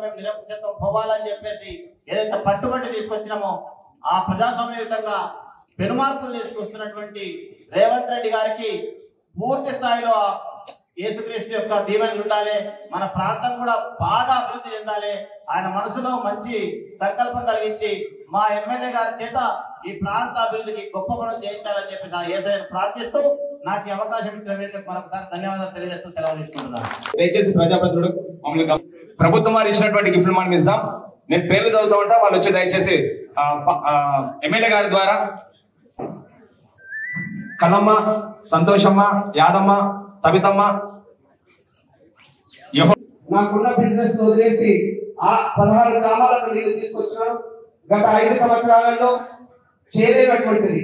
ప్రజాస్వామ్యం నిరంకుశత్వం పోవాలని చెప్పేసి ఏదైతే పట్టుబట్టి తీసుకొచ్చినామో ఆ ప్రజాస్వామ్యయుతంగా పెనుమార్పులు తీసుకొస్తున్నటువంటి రేవంత్ రెడ్డి గారికి పూర్తి స్థాయిలో యేసుక్రీస్తు యొక్క దీవెనలు ఉండాలి, మన ప్రాంతం కూడా బాగా అభివృద్ధి చెందాలి, ఆయన మనసులో మంచి సంకల్పం కలిగించి మా ఎమ్మెల్యే గారి చేత ఈ ప్రాంత అభివృద్ధికి గొప్ప పనులు చేయించాలని చెప్పి నా యేసయ్యను ప్రార్థిస్తూ నాకు ఈ అవకాశం ఇచ్చిన వేదికకు మరొకసారి ధన్యవాదాలు తెలియజేస్తూ సెలవు తీసుకుంటున్నాను. దయచేసి ప్రజాప్రతినిధుడు మమ్మల్ని ప్రభుత్వం వారు ఇచ్చినటువంటి గిఫ్ట్లు మనం ఇస్తాం. నేను పేర్లు చదువుతూ ఉంటా, వాళ్ళు వచ్చి దయచేసి ఎమ్మెల్యే గారి ద్వారా కలమ్మ, సంతోషమ్మ, యాదమ్మ, తబితమ్మ నాకున్న బిజినెస్ వదిలేసి ఆ 16 గ్రామాలకు నీళ్లు తీసుకొచ్చినాను. గత 5 సంవత్సరాలలో చేయలేనటువంటిది,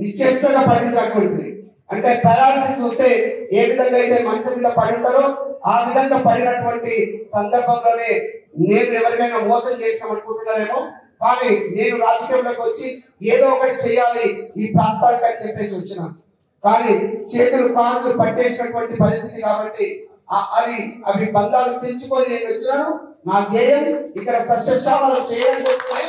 నిశ్చేష్టగా పడినటువంటిది, అంటే పారాలసిస్ వస్తే ఏ విధంగా అయితే మంచం మీద పడి ఉంటారో ఆ విధంగా పడినటువంటి సందర్భంలోనే నేను ఎవరికైనా మోసం చేసినాం అనుకుంటున్నారేమో, కానీ నేను రాజకీయంలోకి వచ్చి ఏదో ఒకటి చేయాలి ఈ ప్రాంతానికి అని చెప్పేసి వచ్చినాను. కానీ చేతులు కాళ్ళు పట్టేసినటువంటి పరిస్థితి కాబట్టి అవి బంధాలు తెంచుకొని నేను వచ్చినాను. నా ధ్యేయం ఇక్కడ సస్యశ్యామలం చేయడం కోసమే.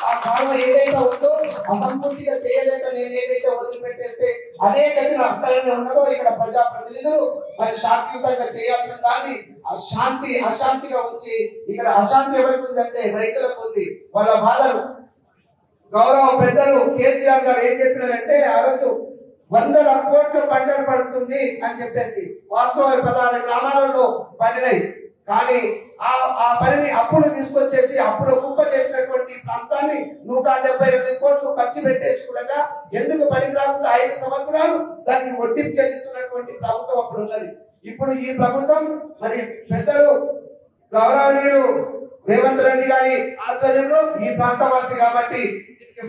ఆ కాలం ఏదైతే ఉందో అసంపూర్తిగా చేయలేక నేను ఏదైతే వదిలిపెట్టేస్తే అదే గతిలో అక్కడనే ఉన్నదో ఇక్కడ ప్రజాప్రతినిధులు మరి శాంతియుతంగా చేయాల్సిన దాన్ని అశాంతిగా ఉంచి ఇక్కడ అశాంతి ఎవరికి ఉందంటే రైతులకు ఉంది. వాళ్ళ బాధలు గౌరవ పెద్దలు కేసీఆర్ గారు ఏం చెప్పినారంటే ఆ రోజు 100 కోట్ల పంటలు పడుతుంది అని చెప్పేసి వాస్తవ 16 గ్రామాలలో పడినాయి. కానీ ఆ పనిని అప్పులు తీసుకొచ్చేసి అప్పులు కుప్ప చేసినటువంటి ప్రాంతాన్ని 178 కోట్లు ఖర్చు పెట్టేసి కూడా ఎందుకు పనికి రాకుండా 5 సంవత్సరాలు దాన్ని వడ్డీ చెల్లిస్తున్నటువంటి ప్రభుత్వం అప్పుడు ఉన్నది. ఇప్పుడు ఈ ప్రభుత్వం మరి పెద్దలు గౌరవనీయులు రేవంత్ రెడ్డి గారి ఆధ్వర్యంలో ఈ ప్రాంతవాసి కాబట్టి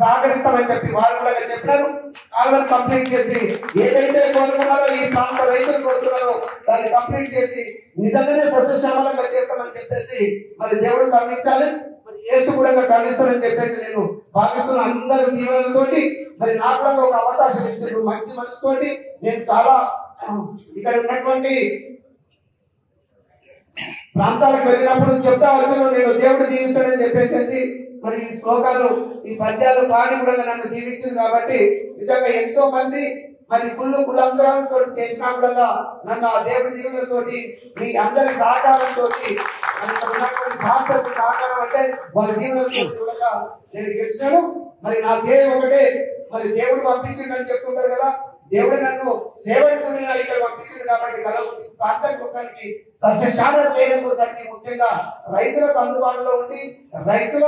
సహకరిస్తామని చెప్పి వారు కూడా చెప్పినారు. కాలువను కంప్లీట్ చేసి ఏదైతే కోరుకున్నారో ఈ ప్రాంత రైతులు కోరుకున్నారో దాన్ని కంప్లీట్ చేసి నిజంగానే సస్యశ్యామలంగా చేస్తామని చెప్పేసి మరి దేవుడు కరుణించాలి, మరి యేసు కూడా కరుణిస్తారని చెప్పేసి నేను భావిస్తున్న అందరి దీవెనలతోటి మరి నాకు కూడా ఒక అవకాశం ఇచ్చారు మంచి మనసుతోటి. నేను చాలా ఇక్కడ ఉన్నటువంటి ప్రాంతాలకు వెళ్ళినప్పుడు చెప్తా వచ్చాను, నేను దేవుడు దీవిస్తాడని చెప్పేసి మరి ఈ శ్లోకాలు ఈ పద్యాలు పాడి కూడా నన్ను దీవించింది. కాబట్టి నిజంగా ఎంతో మంది మరి కులంతరాలతో చేసినా కూడా నన్ను ఆ దేవుడి దీవులతోటి మీ అందరి సహకారంతో సహకారం అంటే వాళ్ళ దీవులతో కూడా నేను గెలిచాను. మరి నా ధ్యేయం ఒకటే, మరి దేవుడు పంపించిందని చెప్తుంటారు కదా, దేవుడు నన్ను సేవకు ఇక్కడ పంపించింది కాబట్టి ప్రాంతానికి సస్యశ్యామలం చేయడం కోసానికి ముఖ్యంగా రైతులకు అందుబాటులో ఉండి రైతుల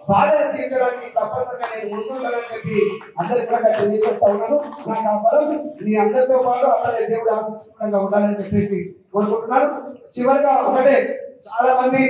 బాధలు తీర్చడానికి తప్పనిసరిగా నేను ముందుంటానని చెప్పి అందరికీ కూడా తెలియజేస్తా ఉన్నాను. నాకు ఆ బలం మీ అందరితో పాటు అక్కడే దేవుడు ఆశిస్తుండగా ఉండాలని చెప్పేసి కోరుకుంటున్నాను. చివరిగా ఒకటే, చాలా మంది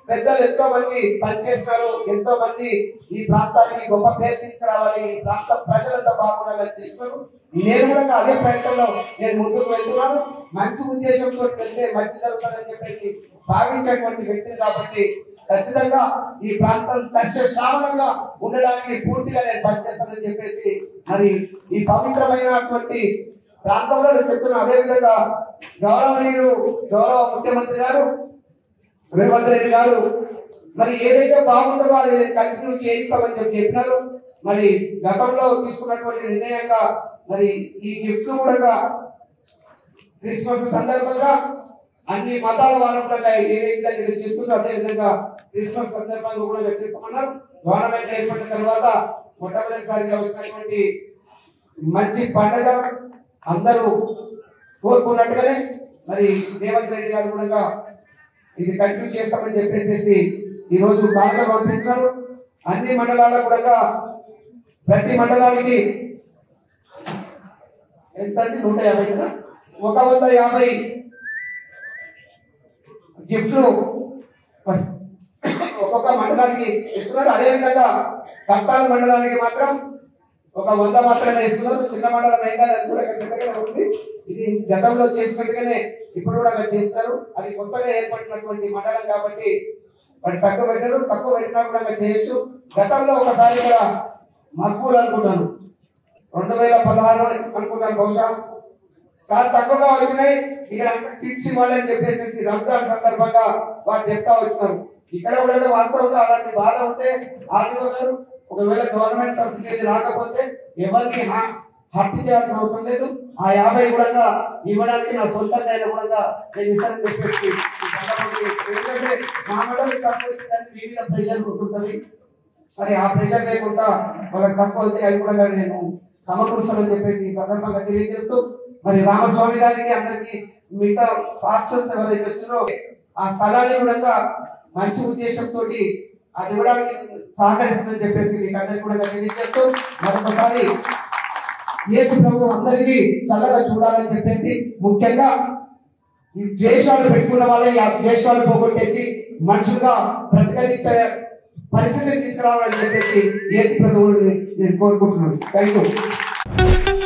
పెద్దలు ఎంతో మంది పనిచేస్తున్నారు, ఎంతో మంది ఈ ప్రాంతానికి గొప్ప పేరు తీసుకురావాలి, ఈ ప్రాంత ప్రజలంతా బాగుండాలని చేస్తున్నారు. నేను కూడా అదే ప్రయత్నంలో నేను ముందుకు వెళ్తున్నాను. మంచి ఉద్దేశంతో వెళ్తే మంచి జరుగుతుందని చెప్పేసి భావించేటువంటి వ్యక్తిని కాబట్టి ఖచ్చితంగా ఈ ప్రాంతం సస్యశ్యామలంగా ఉండడానికి పూర్తిగా నేను పనిచేస్తానని చెప్పేసి మరి ఈ పవిత్రమైనటువంటి ప్రాంతంలో నేను చెప్తున్నాను. అదేవిధంగా గౌరవ ముఖ్యమంత్రి గారు రేవంత్ రెడ్డి గారు మరి ఏదైతే బాగుంటుందో అది కంటిన్యూ చేయిస్తామని చెప్పినారు. మరి గతంలో తీసుకున్నటువంటి నిర్ణయంగా మరి ఈ గిఫ్ట్ కూడా క్రిస్మస్ సందర్భంగా అన్ని మతాల వారు కూడా ఏ విధంగా చేస్తున్నారు అదే విధంగా క్రిస్మస్ సందర్భంగా కూడా చేస్తామన్నారు. గవర్నమెంట్ ఏర్పడిన తర్వాత మొట్టమొదటిసారిగా వచ్చినటువంటి మంచి పండుగ అందరూ కోరుకున్నట్టుగానే మరి రేవంత్ రెడ్డి గారు కూడా ఇది కంటిన్యూ చేస్తామని చెప్పేసి ఈ రోజు కాంగ్రెస్ పంపించినారు. అన్ని మండలాలకు కూడా ప్రతి మండలానికి ఎంత అంటే 150 కదా, 150 గిఫ్ట్లు ఒక్కొక్క మండలానికి ఇస్తున్నారు. అదేవిధంగా కట్టాల మండలానికి మాత్రం ఒక 100 మాత్రమే ఇస్తున్నారు. చిన్న మండలం ఏం కాదు, అది కూడా పెద్దగానే ఉంది. ఇది గతంలో చేసినట్టుగానే ఇప్పుడు కూడా చేస్తారు. అది కొత్తగా ఏర్పడినటువంటి మండలం కాబట్టి వాటి తక్కువ పెట్టినా కూడా చేయొచ్చు. గతంలో ఒకసారి కూడా మక్బూల్ అనుకుంటాను 2016 అనుకుంటాను బహుశా చాలా తక్కువగా వచ్చినాయి. ఇక్కడ అంతా కిట్స్ ఇవ్వాలని చెప్పేసి రంజాన్ సందర్భంగా వారు చెప్తా వచ్చినారు. ఇక్కడ కూడా వాస్తవంగా అలాంటి బాధ ఉంటే ఆర్టీఓ గారు ఒకవేళ గవర్నమెంట్ సబ్సిడీ రాకపోతే ఎవరిని హత్య చేయాల్సిన అవసరం లేదు. ఆ 50 కూడా ఇవ్వడానికి నా సొంతంగా అయినా కూడా నేను ఇస్తానని చెప్పేసి ఎందుకంటే మా మండలి తక్కువ వివిధ ప్రెషర్ ఉంటుంటుంది. మరి ఆ ప్రెషర్ లేకుండా వాళ్ళకి తక్కువ అయితే అవి కూడా నేను సమకూరుస్తానని చెప్పేసి ఈ సందర్భంగా తెలియజేస్తూ మరి రామస్వామి గారికి అందరికి మిగతా పాస్టర్స్ ఎవరైతే వచ్చినో ఆ స్థలాన్ని కూడా మంచి ఉద్దేశంతో అది ఇవ్వడానికి సహకరిస్తుందని చెప్పేసి మీకు అందరికి కూడా తెలియజేస్తూ మరొకసారి యేసు ప్రభు అందరికీ చల్లగా చూడాలని చెప్పేసి ముఖ్యంగా ఈ ద్వేషాలు పెట్టుకున్న వాళ్ళని ఆ ద్వేషాలు పోగొట్టేసి మనుషులుగా బ్రతకనిచ్చే పరిస్థితిని తీసుకురావాలని చెప్పేసి యేసు ప్రభువుని నేను కోరుకుంటున్నాను. Thank you.